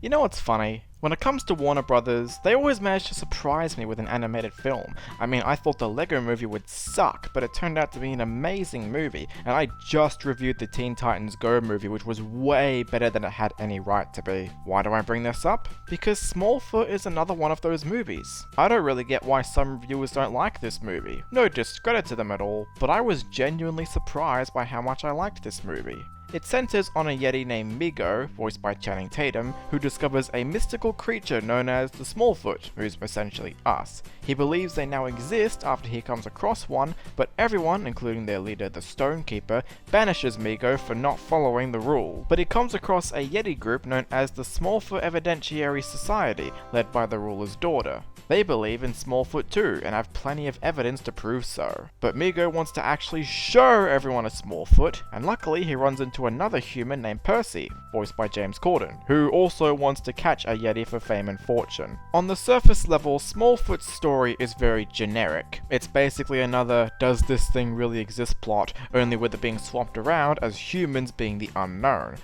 You know what's funny? When it comes to Warner Brothers, they always manage to surprise me with an animated film. I mean, I thought the Lego Movie would suck, but it turned out to be an amazing movie, and I just reviewed the Teen Titans Go movie, which was way better than it had any right to be. Why do I bring this up? Because Smallfoot is another one of those movies. I don't really get why some reviewers don't like this movie. No discredit to them at all, but I was genuinely surprised by how much I liked this movie. It centers on a Yeti named Migo, voiced by Channing Tatum, who discovers a mystical creature known as the Smallfoot, who's essentially us. He believes they now exist after he comes across one, but everyone, including their leader the Stonekeeper, banishes Migo for not following the rule. But he comes across a Yeti group known as the Smallfoot Evidentiary Society, led by the ruler's daughter. They believe in Smallfoot too, and have plenty of evidence to prove so. But Migo wants to actually show everyone a Smallfoot, and luckily he runs into another human named Percy, voiced by James Corden, who also wants to catch a Yeti for fame and fortune. On the surface level, Smallfoot's story is very generic. It's basically another does this thing really exist plot, only with it being swapped around as humans being the unknown.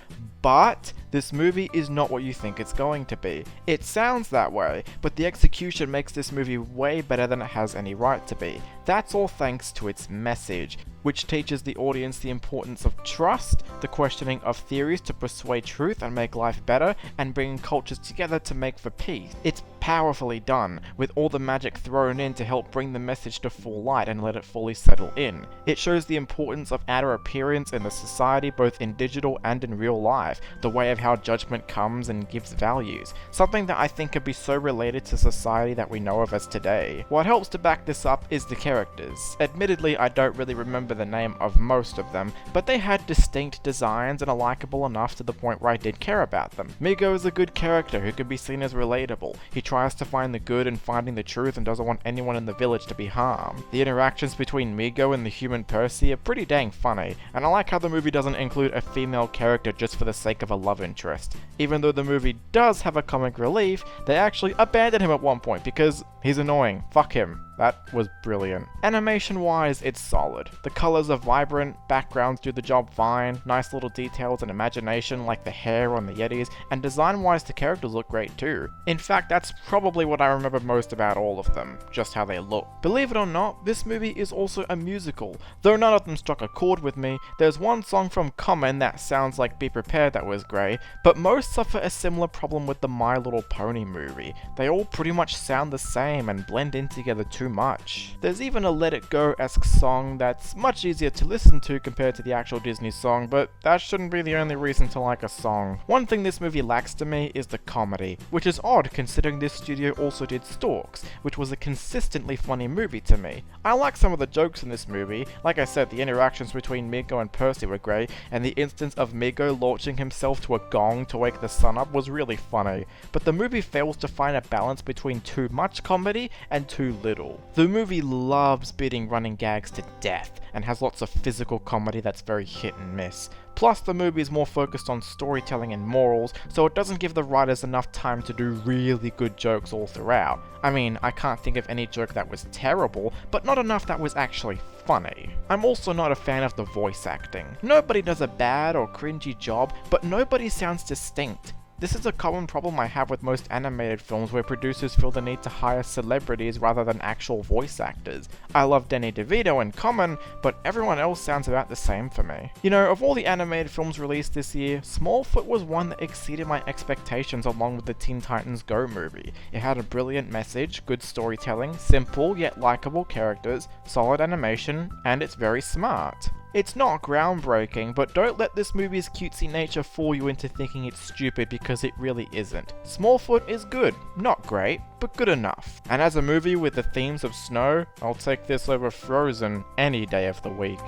But this movie is not what you think it's going to be. It sounds that way, but the execution makes this movie way better than it has any right to be. That's all thanks to its message, which teaches the audience the importance of trust, the questioning of theories to persuade truth and make life better, and bringing cultures together to make for peace. It's powerfully done, with all the magic thrown in to help bring the message to full light and let it fully settle in. It shows the importance of outer appearance in the society, both in digital and in real life, the way of how judgment comes and gives values, something that I think could be so related to society that we know of as today. What helps to back this up is the characters. Admittedly, I don't really remember the name of most of them, but they had distinct designs and are likable enough to the point where I did care about them. Migo is a good character who can be seen as relatable. He tries to find the good in finding the truth and doesn't want anyone in the village to be harmed. The interactions between Migo and the human Percy are pretty dang funny, and I like how the movie doesn't include a female character just for the sake of a love interest. Even though the movie does have a comic relief, they actually abandon him at one point because he's annoying. Fuck him. That was brilliant. Animation-wise, it's solid. The colors are vibrant, backgrounds do the job fine, nice little details and imagination like the hair on the Yetis, and design-wise the characters look great too. In fact, that's probably what I remember most about all of them, just how they look. Believe it or not, this movie is also a musical. Though none of them struck a chord with me, there's one song from Common that sounds like Be Prepared that was great, but most suffer a similar problem with the My Little Pony movie. They all pretty much sound the same and blend in together too much. There's even a Let It Go-esque song that's much easier to listen to compared to the actual Disney song, but that shouldn't be the only reason to like a song. One thing this movie lacks to me is the comedy, which is odd considering this studio also did Storks, which was a consistently funny movie to me. I like some of the jokes in this movie. Like I said, the interactions between Migo and Percy were great, and the instance of Migo launching himself to a gong to wake the sun up was really funny. But the movie fails to find a balance between too much comedy and too little. The movie loves beating running gags to death, and has lots of physical comedy that's very hit and miss. Plus, the movie is more focused on storytelling and morals, so it doesn't give the writers enough time to do really good jokes all throughout. I mean, I can't think of any joke that was terrible, but not enough that was actually funny. I'm also not a fan of the voice acting. Nobody does a bad or cringy job, but nobody sounds distinct. This is a common problem I have with most animated films where producers feel the need to hire celebrities rather than actual voice actors. I love Danny DeVito and Common, but everyone else sounds about the same for me. You know, of all the animated films released this year, Smallfoot was one that exceeded my expectations along with the Teen Titans Go movie. It had a brilliant message, good storytelling, simple yet likable characters, solid animation, and it's very smart. It's not groundbreaking, but don't let this movie's cutesy nature fool you into thinking it's stupid because it really isn't. Smallfoot is good, not great, but good enough. And as a movie with the themes of snow, I'll take this over Frozen any day of the week.